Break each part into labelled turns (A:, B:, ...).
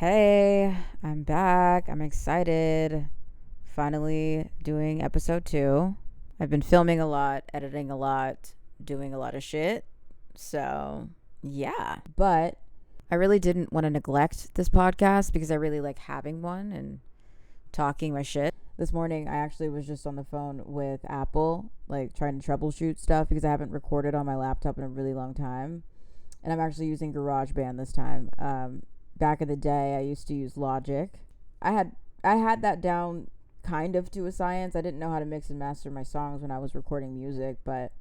A: Hey, I'm back. I'm excited. Finally doing episode 2. I've been filming a lot, editing a lot, doing a lot of shit. So, yeah. But I really didn't want to neglect this podcast because I really like having one and talking my shit. This morning, I actually was just on the phone with Apple, like trying to troubleshoot stuff because I haven't recorded on my laptop in a really long time. And I'm actually using GarageBand this time. Back in the day, I used to use Logic. I had that down kind of to a science. I didn't know how to mix and master my songs when I was recording music, but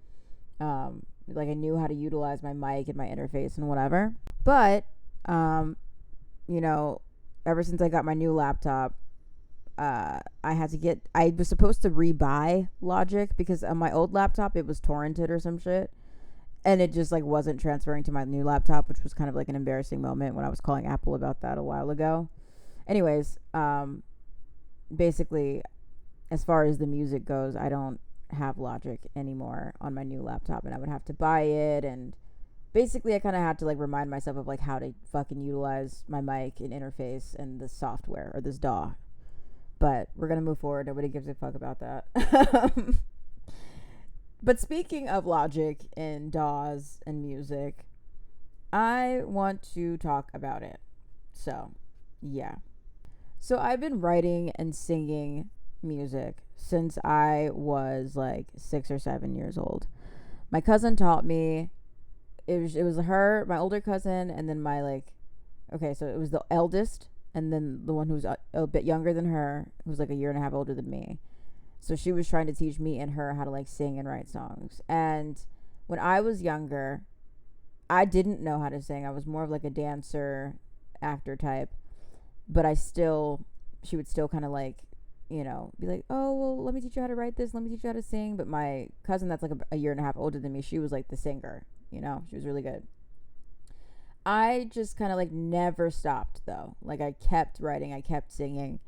A: like I knew how to utilize my mic and my interface and whatever. But um, you know, ever since I got my new laptop, I was supposed to rebuy Logic because on my old laptop it was torrented or some shit, and it just like wasn't transferring to my new laptop, which was kind of like an embarrassing moment when I was calling Apple about that a while ago. Anyways, basically, as far as the music goes, I don't have Logic anymore on my new laptop, and I would have to buy it. And basically, I kind of had to like remind myself of like how to fucking utilize my mic and interface and the software or this DAW. But we're gonna move forward. Nobody gives a fuck about that. But speaking of Logic and DAWs and music, I want to talk about it. So, yeah. So I've been writing and singing music since I was like 6 or 7 years old. My cousin taught me. It was her, my older cousin, and then my like. Okay, so it was the eldest, and then the one who's a bit younger than her, who's like a year and a half older than me. So she was trying to teach me and her how to like sing and write songs. And when I was younger, I didn't know how to sing. I was more of like a dancer, actor type. But she would still kind of like, be like, oh, well, let me teach you how to write this. Let me teach you how to sing. But my cousin, that's like a year and a half older than me, she was like the singer, she was really good. I just kind of like never stopped though. Like I kept writing, I kept singing.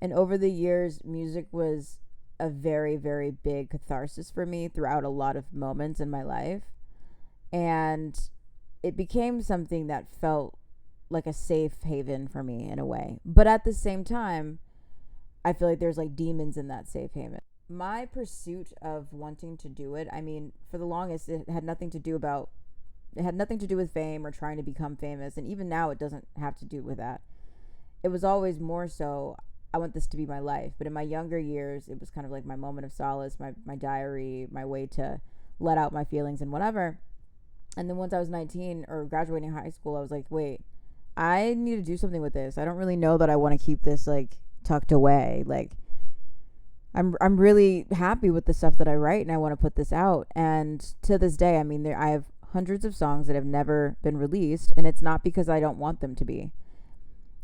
A: And over the years, music was a very, very big catharsis for me throughout a lot of moments in my life. And it became something that felt like a safe haven for me in a way. But at the same time, I feel like there's like demons in that safe haven. My pursuit of wanting to do it, I mean, for the longest, it had nothing to do with fame or trying to become famous. And even now, it doesn't have to do with that. It was always more so, I want this to be my life. But in my younger years, it was kind of like my moment of solace, my diary, my way to let out my feelings and whatever. And then once I was 19 or graduating high school, I was like, wait, I need to do something with this. I don't really know that I want to keep this like tucked away. Like I'm really happy with the stuff that I write, and I want to put this out. And to this day, I mean, I have hundreds of songs that have never been released, and it's not because I don't want them to be.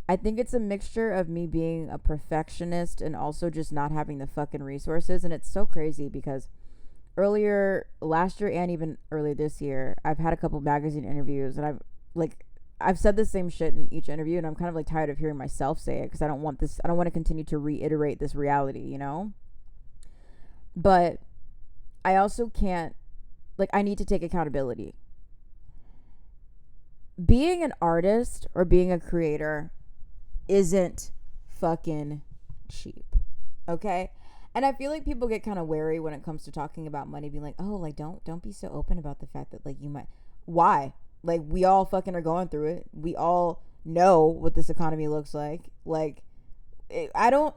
A: I think it's a mixture of me being a perfectionist and also just not having the fucking resources. And it's so crazy because earlier last year and even earlier this year, I've had a couple magazine interviews, and I've said the same shit in each interview, and I'm kind of like tired of hearing myself say it because I don't want to continue to reiterate this reality. But I also can't, like, I need to take accountability. Being an artist or being a creator isn't fucking cheap. Okay? And I feel like people get kind of wary when it comes to talking about money, being like, oh, like, don't be so open about the fact that, like, you might. Why? Like, we all fucking are going through it. We all know what this economy looks like. Like, I don't.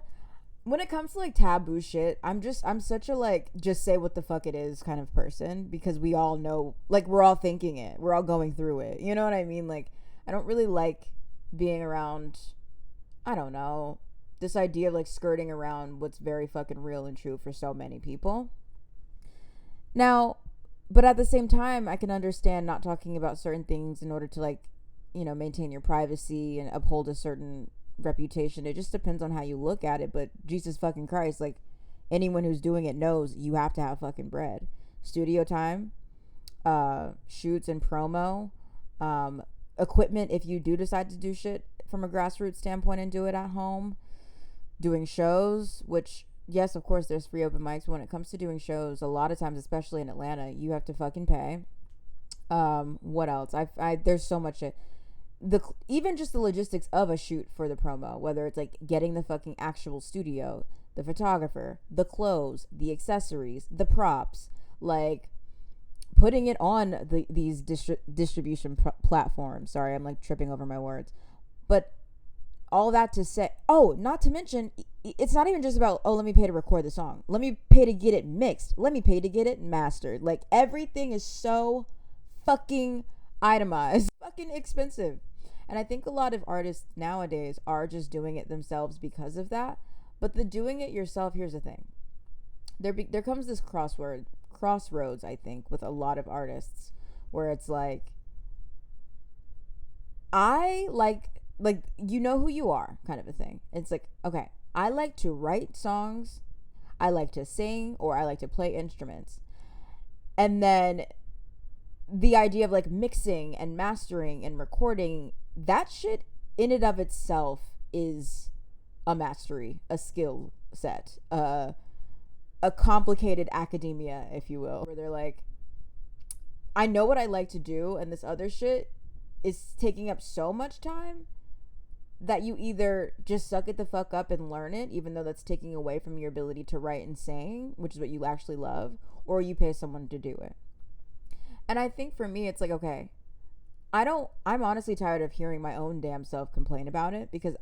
A: When it comes to like taboo shit, I'm such a like just say what the fuck it is kind of person, because we all know, like, we're all thinking it, we're all going through it. You know what I mean? Like, I don't really like being around, I don't know, this idea of like skirting around what's very fucking real and true for so many people. Now, but at the same time, I can understand not talking about certain things in order to like, maintain your privacy and uphold a certain reputation. It just depends on how you look at it. But Jesus fucking Christ, like, anyone who's doing it knows you have to have fucking bread. Studio time, shoots and promo, equipment if you do decide to do shit from a grassroots standpoint and do it at home, doing shows, which, yes, of course, there's free open mics. But when it comes to doing shows, a lot of times, especially in Atlanta, you have to fucking pay. What else? There's so much shit. even just the logistics of a shoot for the promo, whether it's like getting the fucking actual studio, the photographer, the clothes, the accessories, the props, like putting it on these distribution platforms. Sorry, I'm like tripping over my words. But all that to say, oh, not to mention, it's not even just about, oh, let me pay to record the song. Let me pay to get it mixed. Let me pay to get it mastered. Like, everything is so fucking itemized, fucking expensive. And I think a lot of artists nowadays are just doing it themselves because of that. But the doing it yourself, here's the thing. There comes this crossroads, I think, with a lot of artists, where it's like, I like you know who you are, kind of a thing. It's like, okay, I like to write songs, I like to sing, or I like to play instruments. And then the idea of like mixing and mastering and recording, that shit in and of itself is a mastery, a skill set, a complicated academia, if you will, where they're like, I know what I like to do, and this other shit is taking up so much time that you either just suck it the fuck up and learn it, even though that's taking away from your ability to write and sing, which is what you actually love, or you pay someone to do it. And I think for me, it's like, okay, I'm honestly tired of hearing my own damn self complain about it, because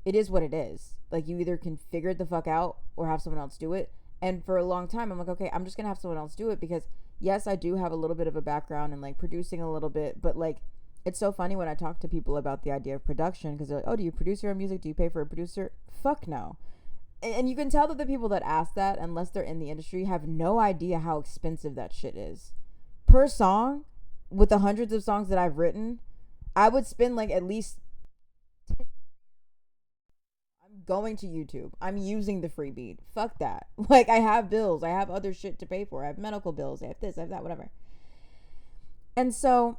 A: it is what it is. Like, you either can figure it the fuck out or have someone else do it. And for a long time, I'm like, okay, I'm just gonna have someone else do it, because yes, I do have a little bit of a background in like producing a little bit, but like, it's so funny when I talk to people about the idea of production, because they're like, oh, do you produce your own music? Do you pay for a producer? Fuck no. And you can tell that the people that ask that, unless they're in the industry, have no idea how expensive that shit is. Per song, with the hundreds of songs that I've written, I would spend like at least, I'm going to YouTube. I'm using the free beat. Fuck that. Like, I have bills. I have other shit to pay for. I have medical bills. I have this, I have that, whatever. And so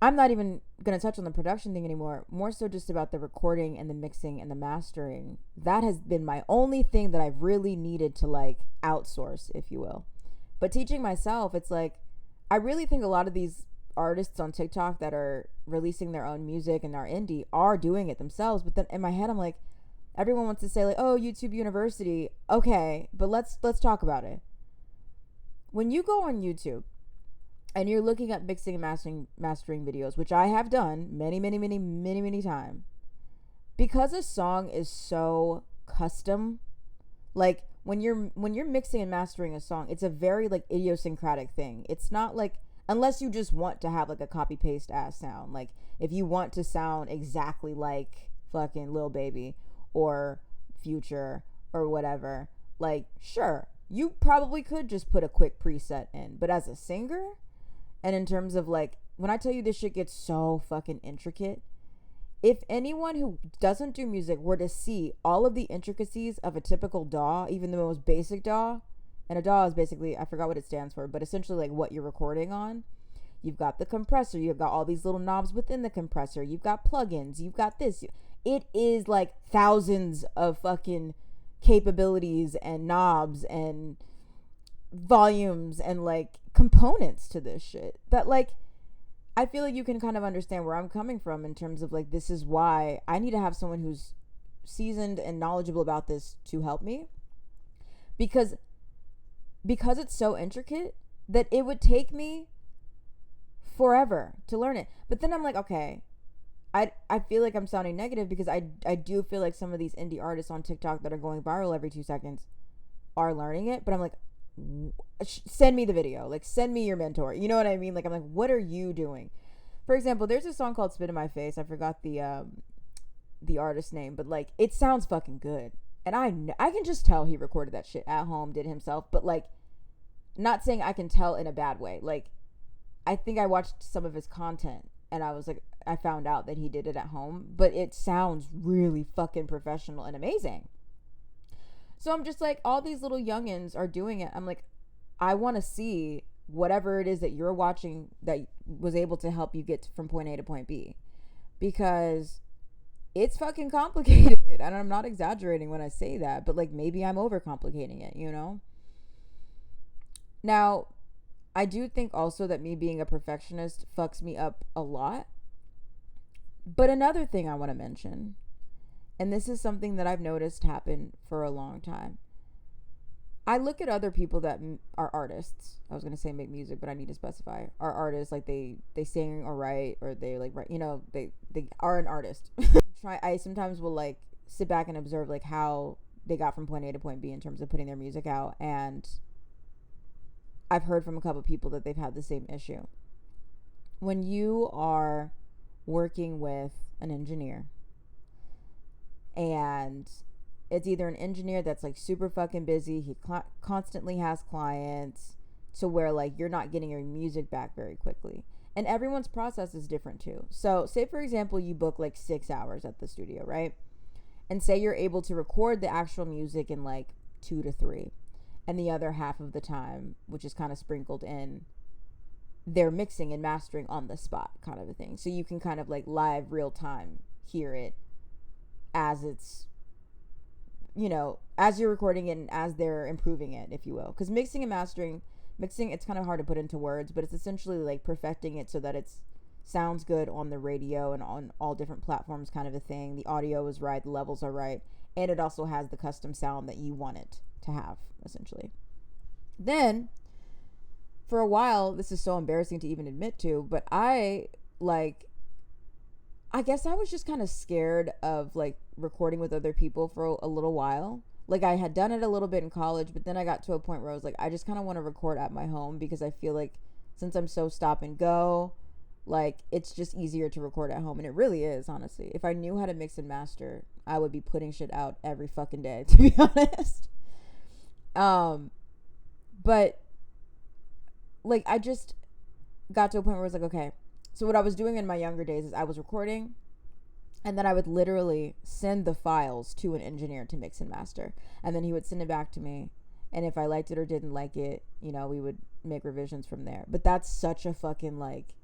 A: I'm not even going to touch on the production thing anymore. More so just about the recording and the mixing and the mastering. That has been my only thing that I've really needed to like outsource, if you will. But teaching myself, it's like, I really think a lot of these artists on TikTok that are releasing their own music and are indie are doing it themselves. But then in my head, I'm like, everyone wants to say like, oh, YouTube University. Okay, but let's talk about it. When you go on YouTube and you're looking at mixing and mastering videos, which I have done many times, because a song is so custom, like when you're mixing and mastering a song, it's a very like idiosyncratic thing. It's not like, unless you just want to have like a copy paste ass sound, like if you want to sound exactly like fucking Lil Baby or Future or whatever, like sure, you probably could just put a quick preset in. But as a singer, and in terms of like, when I tell you this shit gets so fucking intricate, if anyone who doesn't do music were to see all of the intricacies of a typical DAW, even the most basic DAW, and a DAW is basically, I forgot what it stands for, but essentially like what you're recording on. You've got the compressor, you've got all these little knobs within the compressor, you've got plugins, you've got this. It is like thousands of fucking capabilities and knobs and volumes and like components to this shit that like, I feel like you can kind of understand where I'm coming from in terms of like, this is why I need to have someone who's seasoned and knowledgeable about this to help me, because it's so intricate that it would take me forever to learn it. But then I'm like, okay, I feel like I'm sounding negative, because I do feel like some of these indie artists on TikTok that are going viral every 2 seconds are learning it. But I'm like, send me the video, like send me your mentor, you know what I mean? Like, I'm like, what are you doing? For example, there's a song called Spit in My Face. I forgot the artist name, but like, it sounds fucking good, and I can just tell he recorded that shit at home, did it himself. But like, not saying I can tell in a bad way. Like, I think I watched some of his content and I was like, I found out that he did it at home, but it sounds really fucking professional and amazing. So I'm just like, all these little youngins are doing it. I'm like, I want to see whatever it is that you're watching that was able to help you get from point A to point B, because it's fucking complicated. And I'm not exaggerating when I say that, but like, maybe I'm overcomplicating it, you know? Now, I do think also that me being a perfectionist fucks me up a lot. But another thing I want to mention, and this is something that I've noticed happen for a long time. I look at other people that are artists. I was gonna say make music, but I need to specify. Are artists, like they sing or write, or they like write. They are an artist. I sometimes will like sit back and observe like how they got from point A to point B in terms of putting their music out, and I've heard from a couple of people that they've had the same issue. When you are working with an engineer, and it's either an engineer that's like super fucking busy, he constantly has clients, to where like you're not getting your music back very quickly. And everyone's process is different too. So say for example you book like 6 hours at the studio, right? And say you're able to record the actual music in like 2 to 3, and the other half of the time, which is kind of sprinkled in, they're mixing and mastering on the spot, kind of a thing. So you can kind of like live real time hear it as it's, as you're recording it and as they're improving it, if you will. Because mixing and mastering, it's kind of hard to put into words, but it's essentially like perfecting it so that it's sounds good on the radio and on all different platforms, kind of a thing. The audio is right, the levels are right, and it also has the custom sound that you want it to have, essentially. Then, for a while, this is so embarrassing to even admit to, but I guess I was just kind of scared of like recording with other people for a little while. Like I had done it a little bit in college, but then I got to a point where I was like, I just kind of want to record at my home, because I feel like since I'm so stop and go, like it's just easier to record at home. And it really is, honestly. If I knew how to mix and master, I would be putting shit out every fucking day, to be honest. But like I just got to a point where I was like, okay. So what I was doing in my younger days is I was recording, and then I would literally send the files to an engineer to mix and master, and then he would send it back to me, and if I liked it or didn't like it, we would make revisions from there. But that's such a fucking like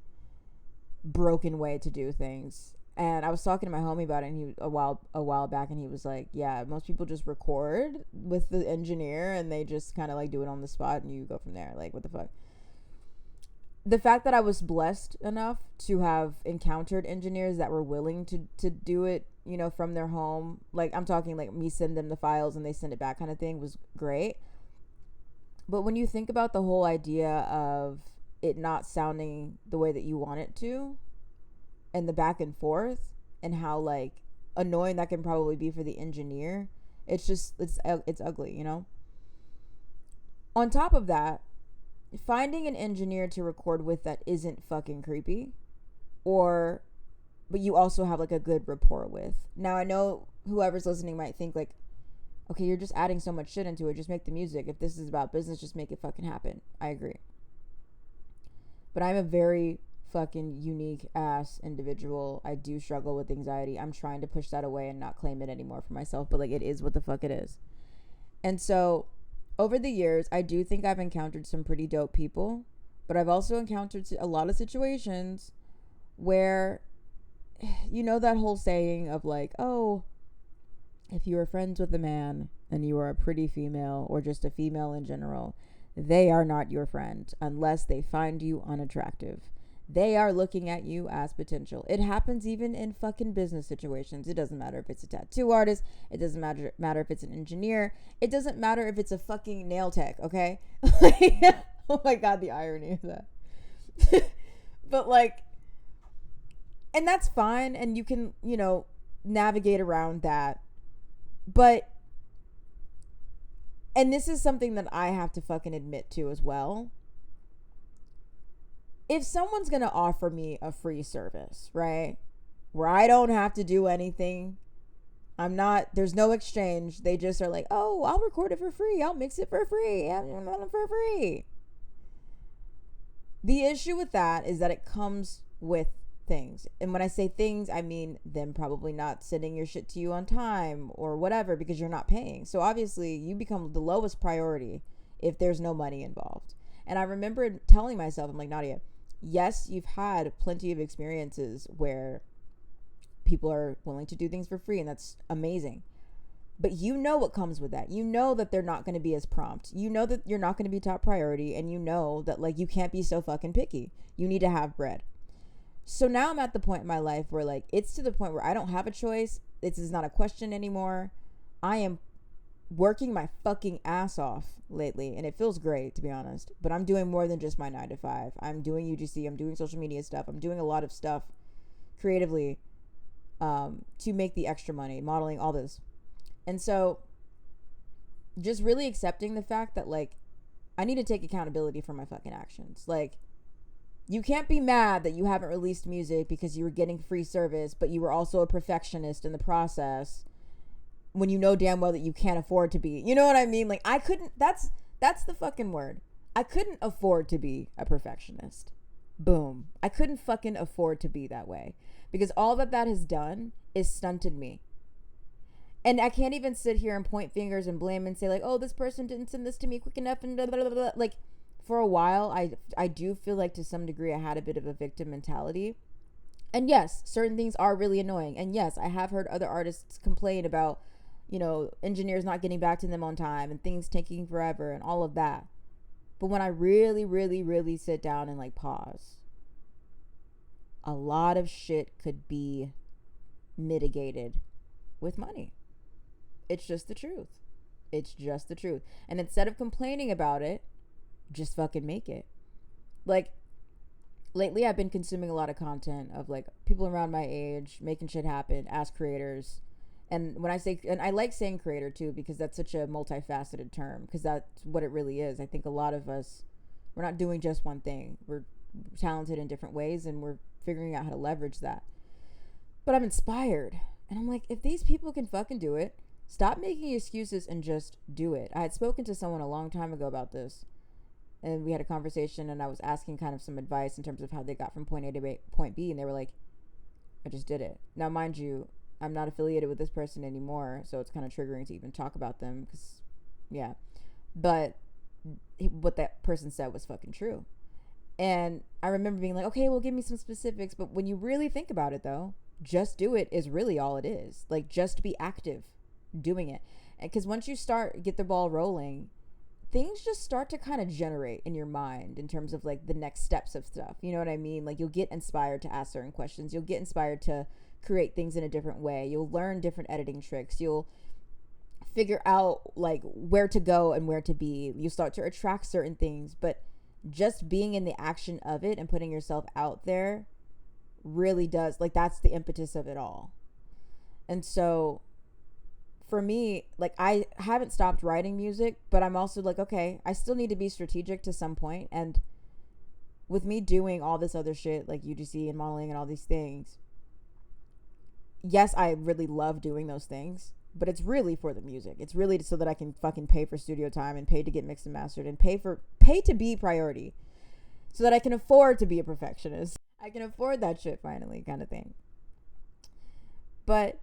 A: broken way to do things. And I was talking to my homie about it, and he a while back, and he was like, yeah, most people just record with the engineer and they just kind of like do it on the spot and you go from there. Like, what the fuck? The fact that I was blessed enough to have encountered engineers that were willing to do it, from their home, like I'm talking like me send them the files and they send it back kind of thing, was great. But when you think about the whole idea of it not sounding the way that you want it to, and the back and forth, and how like annoying that can probably be for the engineer, it's ugly, On top of that, finding an engineer to record with that isn't fucking creepy, but you also have like a good rapport with. Now I know whoever's listening might think like, okay, you're just adding so much shit into it, just make the music. If this is about business, just make it fucking happen. I agree. But I'm a very fucking unique ass individual. I do struggle with anxiety. I'm trying to push that away and not claim it anymore for myself, but like it is what the fuck it is. And so over the years, I do think I've encountered some pretty dope people, but I've also encountered a lot of situations where, that whole saying of like, oh, if you are friends with a man and you are a pretty female, or just a female in general, they are not your friend unless they find you unattractive. They are looking at you as potential. It happens even in fucking business situations. It doesn't matter if it's a tattoo artist. It doesn't matter if it's an engineer. It doesn't matter if it's a fucking nail tech, okay? Oh my God, the irony of that. But like, and that's fine. And you can, navigate around that. But, and this is something that I have to fucking admit to as well. If someone's going to offer me a free service, right, where I don't have to do anything, there's no exchange. They just are like, oh, I'll record it for free. I'll mix it for free. For free. The issue with that is that it comes with things. And when I say things, I mean them probably not sending your shit to you on time or whatever, because you're not paying. So obviously you become the lowest priority if there's no money involved. And I remember telling myself, I'm like, Nadia, yes, you've had plenty of experiences where people are willing to do things for free, and that's amazing. But you know what comes with that. You know that they're not going to be as prompt. You know that you're not going to be top priority. And you know that, like, you can't be so fucking picky. You need to have bread. So now I'm at the point in my life where, like, it's to the point where I don't have a choice. This is not a question anymore. I am working my fucking ass off lately, and it feels great, to be honest. But I'm doing more than just my 9 to 5. I'm doing UGC. I'm doing social media stuff. I'm doing a lot of stuff creatively to make the extra money, modeling, all this. And so just really accepting the fact that, like, I need to take accountability for my fucking actions. Like, you can't be mad that you haven't released music because you were getting free service, but you were also a perfectionist in the process when you know damn well that you can't afford to be. You know what I mean? Like, I couldn't, that's the fucking word. I couldn't afford to be a perfectionist. Boom. I couldn't fucking afford to be that way, because all that has done is stunted me. And I can't even sit here and point fingers and blame and say, like, oh, this person didn't send this to me quick enough and blah, blah, blah, blah. Like, for a while, I do feel like to some degree I had a bit of a victim mentality. And yes, certain things are really annoying. And yes, I have heard other artists complain about, you know, engineers not getting back to them on time and things taking forever and all of that. But when I really, really, really sit down and, like, pause, a lot of shit could be mitigated with money. It's just the truth. It's just the truth. And instead of complaining about it, just fucking make it. Like, lately I've been consuming a lot of content of, like, people around my age making shit happen as creators. And when I say, and I like saying creator too, because that's such a multifaceted term, because that's what it really is. I think a lot of us, we're not doing just one thing. We're talented in different ways, and we're figuring out how to leverage that. But I'm inspired. And I'm like, if these people can fucking do it, stop making excuses and just do it. I had spoken to someone a long time ago about this, and we had a conversation, and I was asking kind of some advice in terms of how they got from point A to point B, and they were like, I just did it. Now, mind you, I'm not affiliated with this person anymore, so it's kind of triggering to even talk about them, because, yeah. But what that person said was fucking true. And I remember being like, okay, well, give me some specifics. But when you really think about it, though, just do it is really all it is. Like, just be active doing it. And because once you get the ball rolling, things just start to kind of generate in your mind in terms of, like, the next steps of stuff. You know what I mean? Like, you'll get inspired to ask certain questions. You'll get inspired to create things in a different way. You'll learn different editing tricks. You'll figure out, like, where to go and where to be. You start to attract certain things. But just being in the action of it and putting yourself out there really does, like, that's the impetus of it all. And so for me, like, I haven't stopped writing music, but I'm also like, okay, I still need to be strategic to some point. And with me doing all this other shit, like UGC and modeling and all these things, yes, I really love doing those things, but it's really for the music. It's really so that I can fucking pay for studio time and pay to get mixed and mastered and pay to be priority, so that I can afford to be a perfectionist. I can afford that shit finally, kind of thing. But,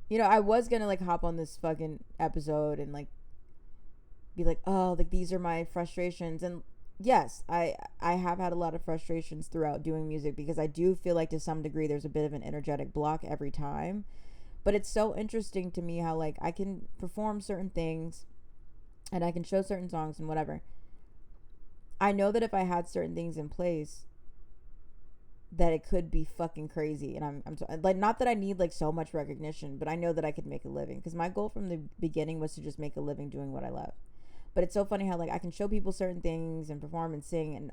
A: you know, I was gonna, like, hop on this fucking episode and, like, be like, oh, like, these are my frustrations. And yes, I have had a lot of frustrations throughout doing music, because I do feel like to some degree there's a bit of an energetic block every time. But it's so interesting to me how, like, I can perform certain things and I can show certain songs and whatever. I know that if I had certain things in place, that it could be fucking crazy. And I'm like, not that I need, like, so much recognition, but I know that I could make a living, because my goal from the beginning was to just make a living doing what I love. But it's so funny how, like, I can show people certain things and perform and sing, and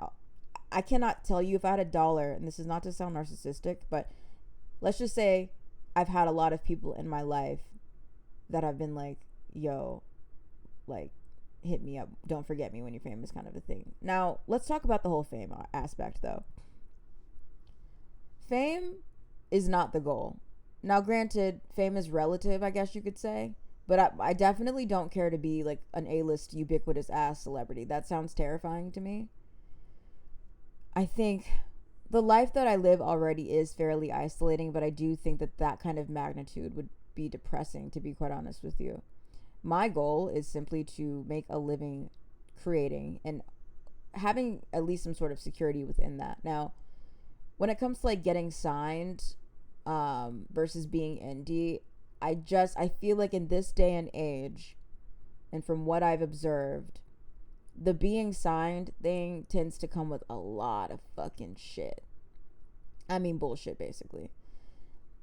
A: I cannot tell you, if I had $1, and this is not to sound narcissistic, but let's just say I've had a lot of people in my life that have been like, yo, like, hit me up, don't forget me when you're famous, kind of a thing. Now, let's talk about the whole fame aspect, though. Fame is not the goal. Now, granted, fame is relative, I guess you could say, but I definitely don't care to be, like, an A-list ubiquitous ass celebrity. That sounds terrifying to me. I think the life that I live already is fairly isolating, but I do think that kind of magnitude would be depressing, to be quite honest with you. My goal is simply to make a living creating and having at least some sort of security within that. Now, when it comes to, like, getting signed versus being indie, I feel like in this day and age, and from what I've observed, the being signed thing tends to come with a lot of fucking shit. I mean, bullshit, basically.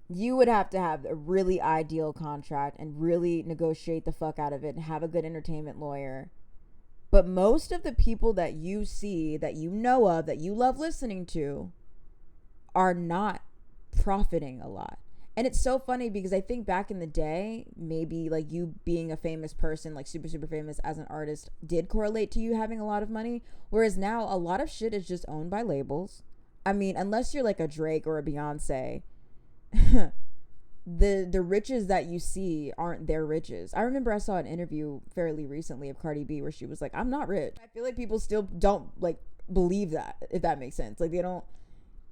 A: You would have to have a really ideal contract and really negotiate the fuck out of it and have a good entertainment lawyer. But most of the people that you see, that you know of, that you love listening to, are not profiting a lot. And it's so funny because I think back in the day, maybe like you being a famous person, like super, super famous as an artist, did correlate to you having a lot of money. Whereas now a lot of shit is just owned by labels. I mean, unless you're like a Drake or a Beyonce, the riches that you see aren't their riches. I remember I saw an interview fairly recently of Cardi B where she was like, I'm not rich. I feel like people still don't like believe that, if that makes sense. Like they don't,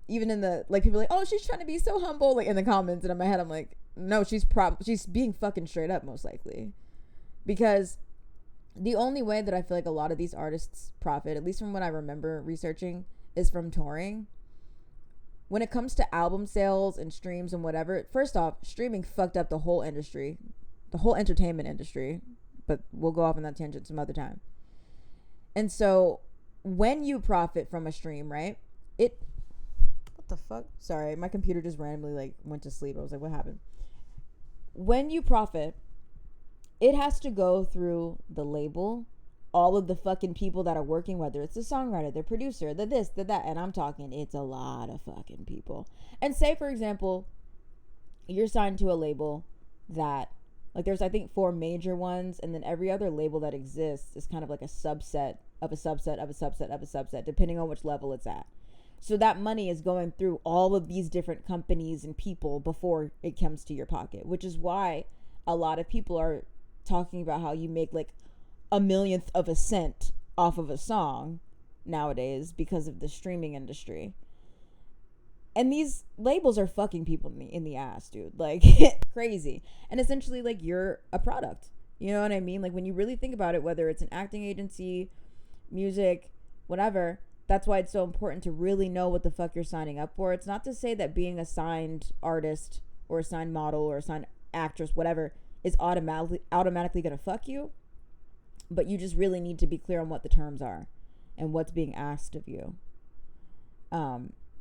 A: even in the, like, people are like, oh, she's trying to be so humble, like in the comments, and in my head I'm like, no, she's being fucking straight up, most likely. Because the only way that I feel like a lot of these artists profit, at least from what I remember researching, is from touring. When it comes to album sales and streams and whatever, first off, streaming fucked up the whole industry, the whole entertainment industry, but we'll go off on that tangent some other time. And so when you profit from a stream, right, what the fuck? Sorry, my computer just randomly like went to sleep. I was like, what happened? When you profit, it has to go through the label, all of the fucking people that are working, whether it's the songwriter, the producer, the this, the that, and I'm talking, it's a lot of fucking people. And say, for example, you're signed to a label that, like, there's, I think, 4 major ones, and then every other label that exists is kind of like a subset of a subset of a subset of a subset, depending on which level it's at. So that money is going through all of these different companies and people before it comes to your pocket, which is why a lot of people are talking about how you make like a millionth of a cent off of a song nowadays because of the streaming industry. And these labels are fucking people in the ass, dude. Like, crazy. And essentially, like, you're a product. You know what I mean? Like, when you really think about it, whether it's an acting agency, music, whatever, that's why it's so important to really know what the fuck you're signing up for. It's not to say that being a signed artist or a signed model or a signed actress, whatever, is automatically going to fuck you. But you just really need to be clear on what the terms are and what's being asked of you.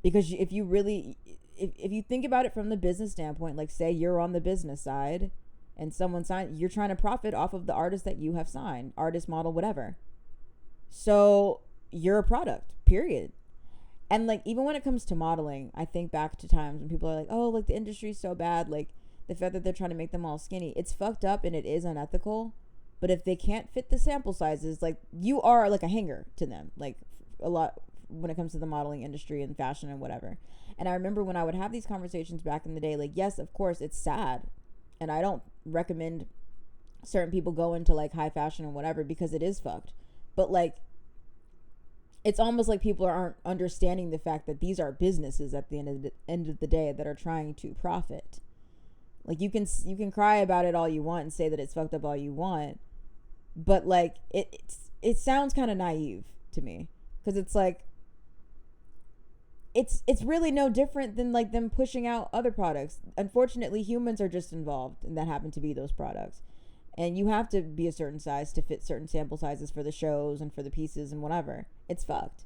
A: Because if you really, if you think about it from the business standpoint, like say you're on the business side and someone signed, you're trying to profit off of the artist that you have signed, artist, model, whatever. So you're a product, period. And like, even when it comes to modeling, I think back to times when people are like, oh, like the industry's so bad. Like the fact that they're trying to make them all skinny, it's fucked up and it is unethical. But if they can't fit the sample sizes, like you are like a hanger to them, like a lot when it comes to the modeling industry and fashion and whatever. And I remember when I would have these conversations back in the day, like, yes, of course it's sad. And I don't recommend certain people go into like high fashion and whatever because it is fucked. But like, it's almost like people aren't understanding the fact that these are businesses at the end of the day that are trying to profit. Like you can cry about it all you want and say that it's fucked up all you want. But like it sounds kind of naive to me because it's like it's really no different than like them pushing out other products. Unfortunately, humans are just involved and that happen to be those products. And you have to be a certain size to fit certain sample sizes for the shows and for the pieces and whatever. It's fucked.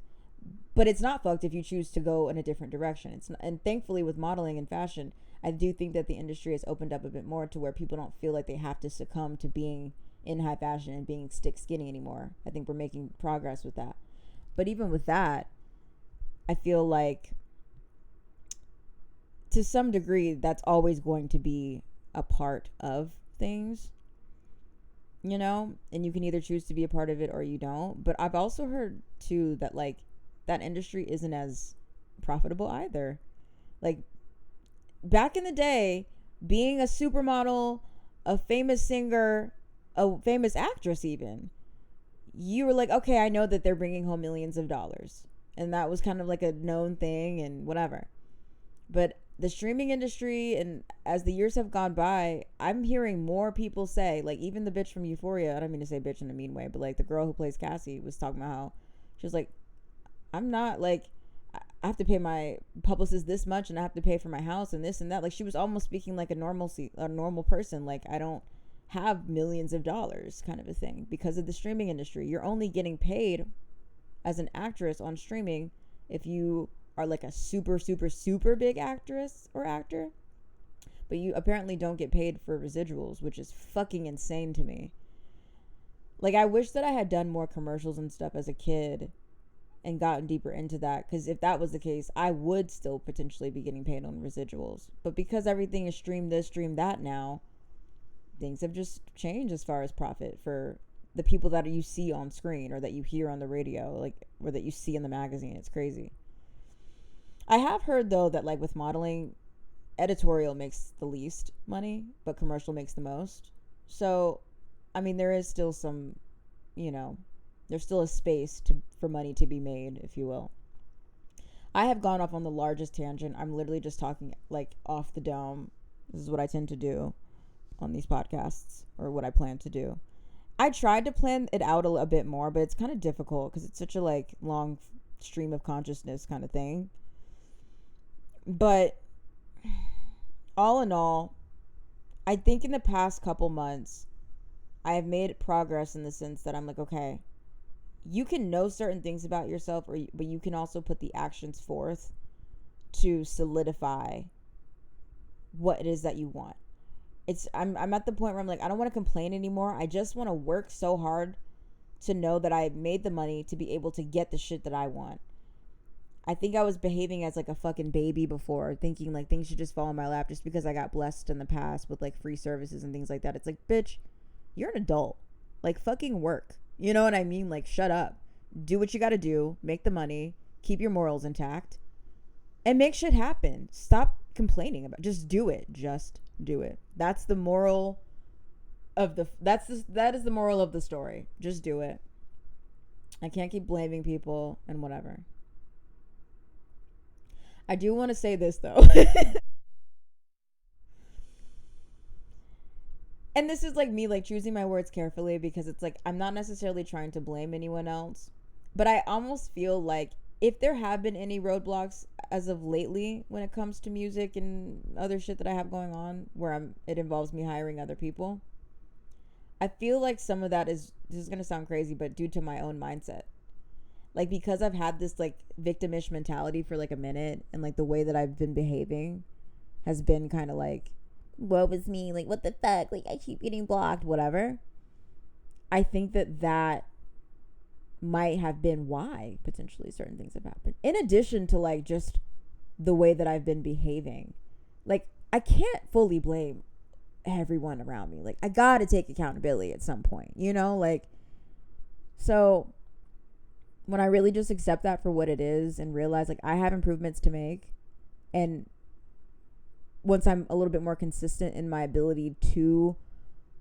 A: But it's not fucked if you choose to go in a different direction. It's not, and thankfully with modeling and fashion, I do think that the industry has opened up a bit more to where people don't feel like they have to succumb to being in high fashion and being stick skinny anymore. I think we're making progress with that. But even with that, I feel like to some degree that's always going to be a part of things, you know, and you can either choose to be a part of it or you don't. But I've also heard too that like that industry isn't as profitable either. Like back in the day, being a supermodel, a famous singer, a famous actress even, you were like, okay, I know that they're bringing home millions of dollars. And that was kind of like a known thing and whatever. But the streaming industry, and as the years have gone by, I'm hearing more people say, like even the bitch from Euphoria, I don't mean to say bitch in a mean way, but like the girl who plays Cassie was talking about how she was like, I'm not like, I have to pay my publicist this much, and I have to pay for my house and this and that. Like, she was almost speaking like a normal person. Like, I don't have millions of dollars kind of a thing because of the streaming industry. You're only getting paid as an actress on streaming if you are like a super, super, super big actress or actor. But you apparently don't get paid for residuals, which is fucking insane to me. Like, I wish that I had done more commercials and stuff as a kid and gotten deeper into that, because if that was the case, I would still potentially be getting paid on residuals. But because everything is streamed this, streamed that now, things have just changed as far as profit for the people that you see on screen or that you hear on the radio, like, or that you see in the magazine. It's crazy. I have heard though that like with modeling, editorial makes the least money, but commercial makes the most. So, I mean, there is still some, you know, there's still a space for money to be made, if you will. I have gone off on the largest tangent. I'm literally just talking like off the dome. This is what I tend to do on these podcasts, or what I plan to do. I tried to plan it out a bit more, but it's kind of difficult because it's such a like long stream of consciousness kind of thing. But all in all, I think in the past couple months, I have made progress in the sense that I'm like, okay, you can know certain things about yourself, but you can also put the actions forth to solidify what it is that you want. I'm at the point where I'm like, I don't want to complain anymore. I just want to work so hard to know that I made the money to be able to get the shit that I want. I think I was behaving as like a fucking baby before, thinking like things should just fall in my lap just because I got blessed in the past with like free services and things like that. It's like, bitch, you're an adult. Like, fucking work. You know what I mean? Like, shut up. Do what you got to do. Make the money. Keep your morals intact. And make shit happen. Stop complaining about it. Just do it. Just do it. That's the moral of that is the moral of the story. Just do it. I can't keep blaming people and whatever. I do want to say this though. And this is like me like choosing my words carefully, because it's like I'm not necessarily trying to blame anyone else, but I almost feel like if there have been any roadblocks as of lately when it comes to music and other shit that I have going on where it involves me hiring other people, I feel like some of that is, this is going to sound crazy, but due to my own mindset. Like, because I've had this like victimish mentality for like a minute, and like the way that I've been behaving has been kind of like, woe is me, like what the fuck, like I keep getting blocked, whatever. I think that might have been why potentially certain things have happened, in addition to like just the way that I've been behaving. Like, I can't fully blame everyone around me. Like, I gotta take accountability at some point, you know? Like, so when I really just accept that for what it is and realize like I have improvements to make, and once I'm a little bit more consistent in my ability to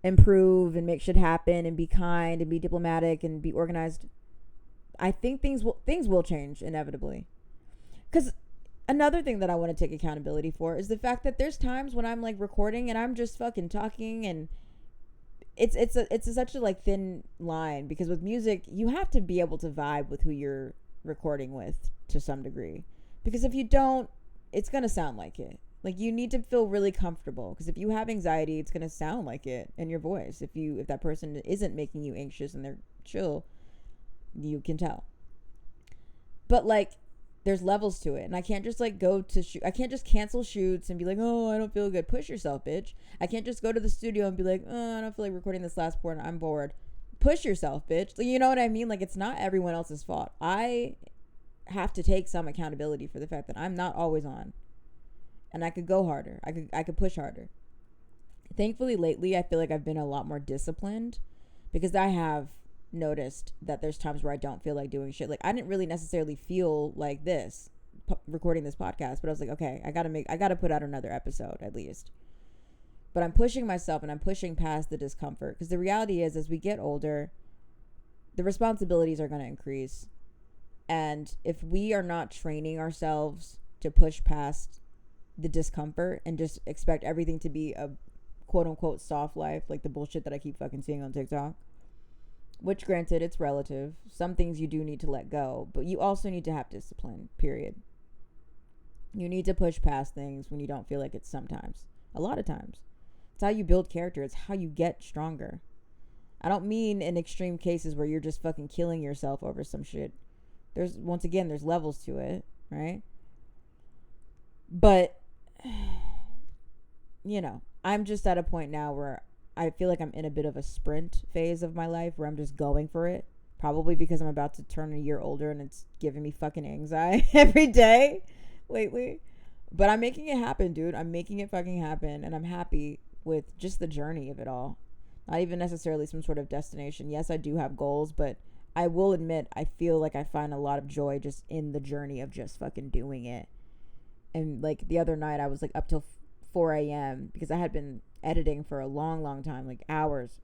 A: improve and make shit happen and be kind and be diplomatic and be organized, I think things will change inevitably. Because another thing that I want to take accountability for is the fact that there's times when I'm like recording and I'm just fucking talking, and it's such a like thin line, because with music you have to be able to vibe with who you're recording with to some degree, because if you don't, it's gonna sound like it. Like, you need to feel really comfortable, because if you have anxiety, it's gonna sound like it in your voice. If that person isn't making you anxious and they're chill, you can tell. But like, there's levels to it, and I can't just like go to shoot. I can't just cancel shoots and be like, oh, I don't feel good. Push yourself, bitch. I can't just go to the studio and be like, oh, I don't feel like recording this last part, I'm bored. Push yourself, bitch. Like, you know what I mean? Like, it's not everyone else's fault. I have to take some accountability for the fact that I'm not always on, and I could go harder. I could push harder. Thankfully, lately, I feel like I've been a lot more disciplined, because I have noticed that there's times where I don't feel like doing shit. Like, I didn't really necessarily feel like this recording this podcast, but I was like, okay, I gotta put out another episode at least. But I'm pushing myself, and I'm pushing past the discomfort, because the reality is, as we get older, the responsibilities are going to increase. And if we are not training ourselves to push past the discomfort and just expect everything to be a quote unquote soft life, like the bullshit that I keep fucking seeing on TikTok, which granted, it's relative. Some things you do need to let go, but you also need to have discipline, period. You need to push past things when you don't feel like it sometimes. A lot of times. It's how you build character. It's how you get stronger. I don't mean in extreme cases where you're just fucking killing yourself over some shit. There's, once again, there's levels to it, right? But, you know, I'm just at a point now where I feel like I'm in a bit of a sprint phase of my life where I'm just going for it. Probably because I'm about to turn a year older and it's giving me fucking anxiety every day lately. But I'm making it happen, dude. I'm making it fucking happen. And I'm happy with just the journey of it all. Not even necessarily some sort of destination. Yes, I do have goals, but I will admit I feel like I find a lot of joy just in the journey of just fucking doing it. And like the other night I was like up till 4 a.m. because I had been editing for a long, long time, like hours.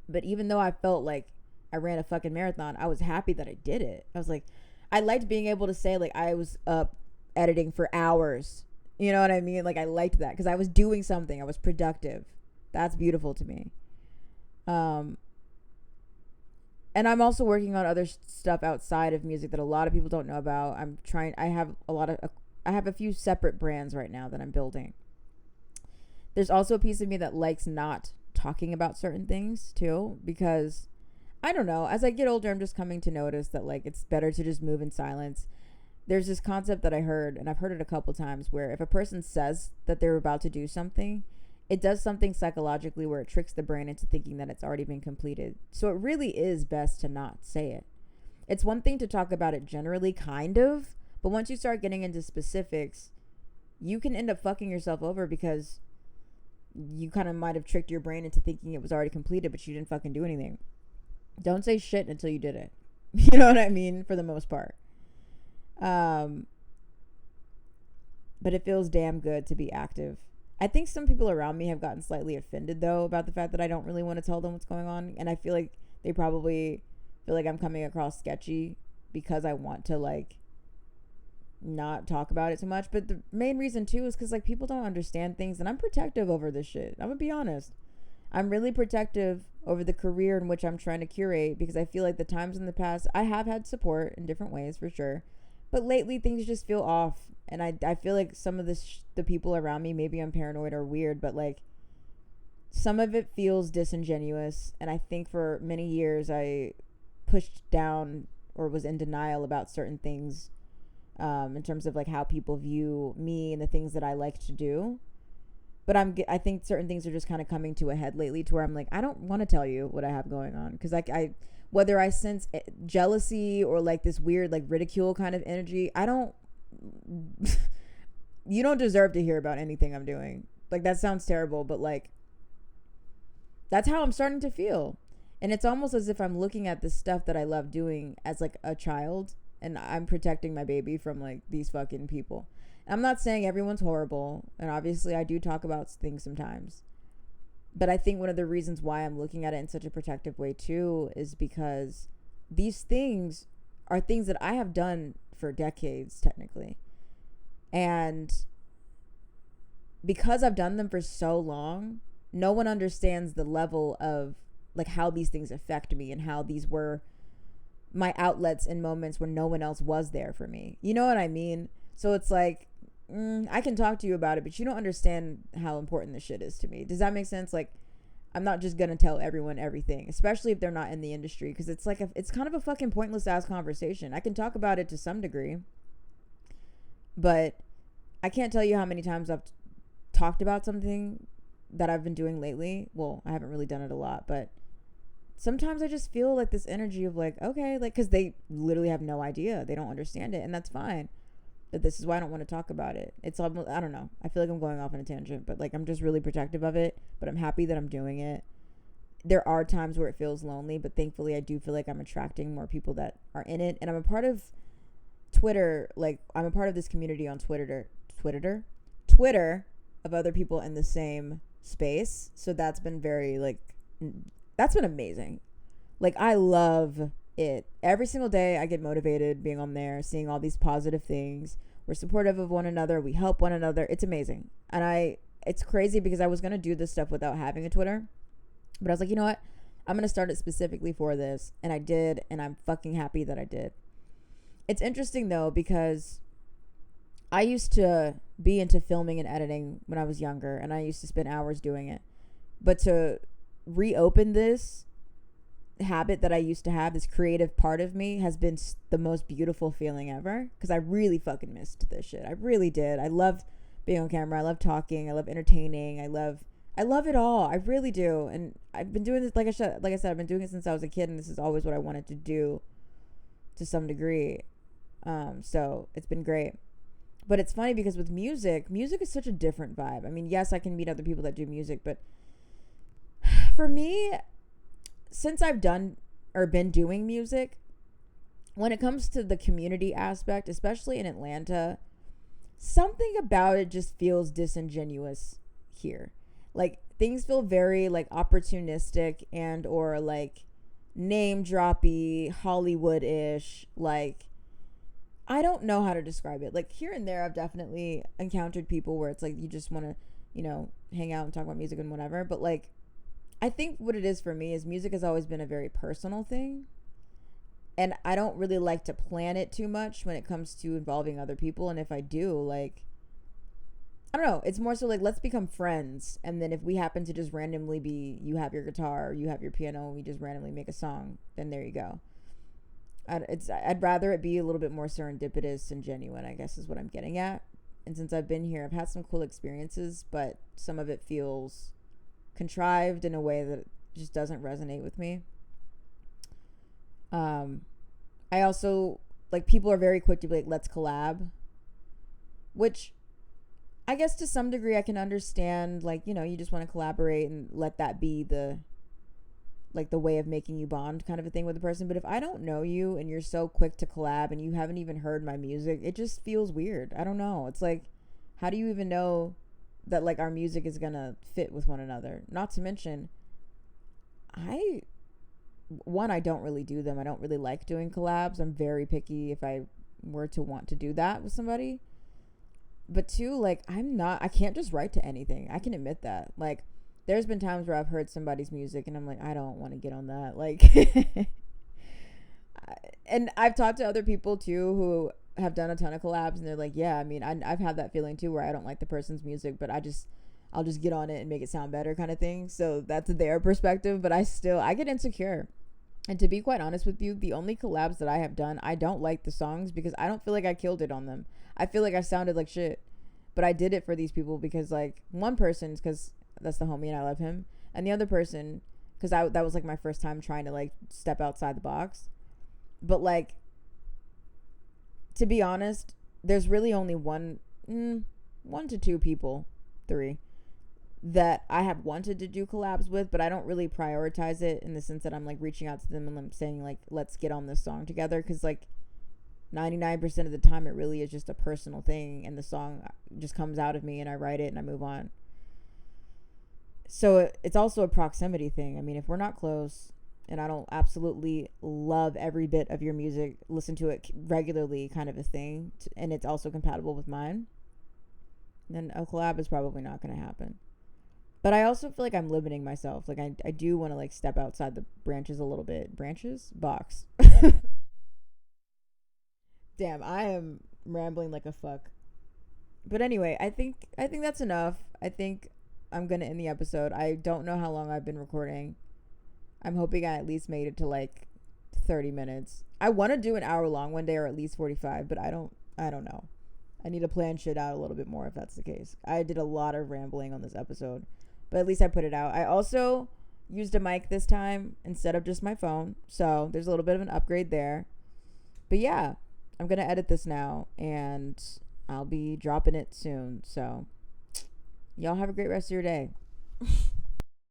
A: But even though I felt like I ran a fucking marathon, I was happy that I did it. I was like, I liked being able to say like I was up editing for hours. You know what I mean? Like I liked that because I was doing something. I was productive. That's beautiful to me. And I'm also working on other stuff outside of music that a lot of people don't know about. I have a few separate brands right now that I'm building. There's also a piece of me that likes not talking about certain things too, because I don't know, as I get older, I'm just coming to notice that like it's better to just move in silence. There's this concept that I heard, and I've heard it a couple times, where if a person says that they're about to do something, it does something psychologically where it tricks the brain into thinking that it's already been completed. So it really is best to not say it. It's one thing to talk about it generally, kind of, but once you start getting into specifics, you can end up fucking yourself over because you kind of might have tricked your brain into thinking it was already completed, but you didn't fucking do anything. Don't say shit until you did it. You know what I mean? For the most part. But it feels damn good to be active. I think some people around me have gotten slightly offended though about the fact that I don't really want to tell them what's going on, and I feel like they probably feel like I'm coming across sketchy because I want to like not talk about it too much. But the main reason too is because like people don't understand things, and I'm protective over this shit. I'm gonna be honest. I'm really protective over the career in which I'm trying to curate because I feel like the times in the past I have had support in different ways for sure, but lately things just feel off. And I feel like some of the people around me, maybe I'm paranoid or weird, but like some of it feels disingenuous. And I think for many years I pushed down or was in denial about certain things, in terms of like how people view me and the things that I like to do. But I think certain things are just kind of coming to a head lately to where I'm like, I don't want to tell you what I have going on. Cause like whether I sense jealousy or like this weird, like ridicule kind of energy, you don't deserve to hear about anything I'm doing. Like that sounds terrible, but like that's how I'm starting to feel. And it's almost as if I'm looking at this stuff that I love doing as like a child, and I'm protecting my baby from like these fucking people. I'm not saying everyone's horrible, and obviously I do talk about things sometimes. But I think one of the reasons why I'm looking at it in such a protective way too is because these things are things that I have done for decades technically. And because I've done them for so long, no one understands the level of like how these things affect me and how these were my outlets in moments when no one else was there for me. You know what I mean? So it's like, I can talk to you about it, but you don't understand how important this shit is to me. Does that make sense? Like, I'm not just gonna tell everyone everything, especially if they're not in the industry, because it's like it's kind of a fucking pointless ass conversation. I can talk about it to some degree, but I can't tell you how many times I've talked about something that I've been doing lately. Well, I haven't really done it a lot, but sometimes I just feel like this energy of like, okay, like, because they literally have no idea, they don't understand it, and that's fine. But this is why I don't want to talk about it. It's almost, I don't know. I feel like I'm going off on a tangent, but like I'm just really protective of it. But I'm happy that I'm doing it. There are times where it feels lonely, but thankfully I do feel like I'm attracting more people that are in it. And I'm a part of Twitter. Like I'm a part of this community on Twitter of other people in the same space. So that's been very like, that's been amazing. Like I love it. Every single day I get motivated being on there, seeing all these positive things. We're supportive of one another. We help one another. It's amazing. And it's crazy because I was going to do this stuff without having a Twitter. But I was like, you know what? I'm going to start it specifically for this. And I did. And I'm fucking happy that I did. It's interesting though, because I used to be into filming and editing when I was younger, and I used to spend hours doing it. But to reopen this habit that I used to have, this creative part of me, has been the most beautiful feeling ever, because I really fucking missed this shit. I really did. I loved being on camera. I love talking. I love entertaining. I love it all. I really do. And I've been doing this, like I said, I've been doing it since I was a kid, and this is always what I wanted to do to some degree. So it's been great. But it's funny because with music is such a different vibe. I mean, yes, I can meet other people that do music, but for me, since I've done or been doing music, when it comes to the community aspect, especially in Atlanta, something about it just feels disingenuous here. Like, things feel very like opportunistic and or like name droppy, Hollywood-ish. Like, I don't know how to describe it. Like, here and there I've definitely encountered people where it's like you just want to, hang out and talk about music and whatever, but like I think what it is for me is music has always been a very personal thing. And I don't really like to plan it too much when it comes to involving other people. And if I do, like, I don't know, it's more so like, let's become friends. And then if we happen to just randomly be, you have your guitar, or you have your piano, and we just randomly make a song, then there you go. I'd rather it be a little bit more serendipitous and genuine, I guess is what I'm getting at. And since I've been here, I've had some cool experiences, but some of it feels contrived in a way that just doesn't resonate with me. I also, like, people are very quick to be like, let's collab, which I guess to some degree I can understand. Like, you just want to collaborate and let that be the way of making you bond, kind of a thing with a person. But if I don't know you and you're so quick to collab and you haven't even heard my music, it just feels weird. I don't know. It's like, how do you even know that like our music is gonna fit with one another? Not to mention, I don't really do them. I don't really like doing collabs. I'm very picky if I were to want to do that with somebody. But two, like, I can't just write to anything. I can admit that. Like, there's been times where I've heard somebody's music and I'm like, I don't want to get on that. Like, and I've talked to other people too who have done a ton of collabs, and they're like, yeah, I mean, I've had that feeling too, where I don't like the person's music, but I'll just get on it and make it sound better, kind of thing. So that's their perspective, but I get insecure. And to be quite honest with you, the only collabs that I have done, I don't like the songs because I don't feel like I killed it on them. I feel like I sounded like shit. But I did it for these people because, like, one person's because that's the homie and I love him. And the other person, because that was, like, my first time trying to, like, step outside the box. But, like, to be honest, there's really only one to two people, three, that I have wanted to do collabs with, but I don't really prioritize it in the sense that I'm like reaching out to them and I'm saying like, let's get on this song together, because like 99% of the time it really is just a personal thing and the song just comes out of me and I write it and I move on. So it's also a proximity thing. I mean, if we're not close and I don't absolutely love every bit of your music, listen to it regularly, kind of a thing, and it's also compatible with mine, then a collab is probably not going to happen. But I also feel like I'm limiting myself. Like, I do want to, like, step outside the branches a little bit. Branches? Box. Damn, I am rambling like a fuck. But anyway, I think that's enough. I think I'm going to end the episode. I don't know how long I've been recording. I'm hoping I at least made it to, like, 30 minutes. I want to do an hour long one day, or at least 45, but I don't know. I need to plan shit out a little bit more if that's the case. I did a lot of rambling on this episode, but at least I put it out. I also used a mic this time instead of just my phone, so there's a little bit of an upgrade there. But yeah, I'm going to edit this now, and I'll be dropping it soon. So y'all have a great rest of your day.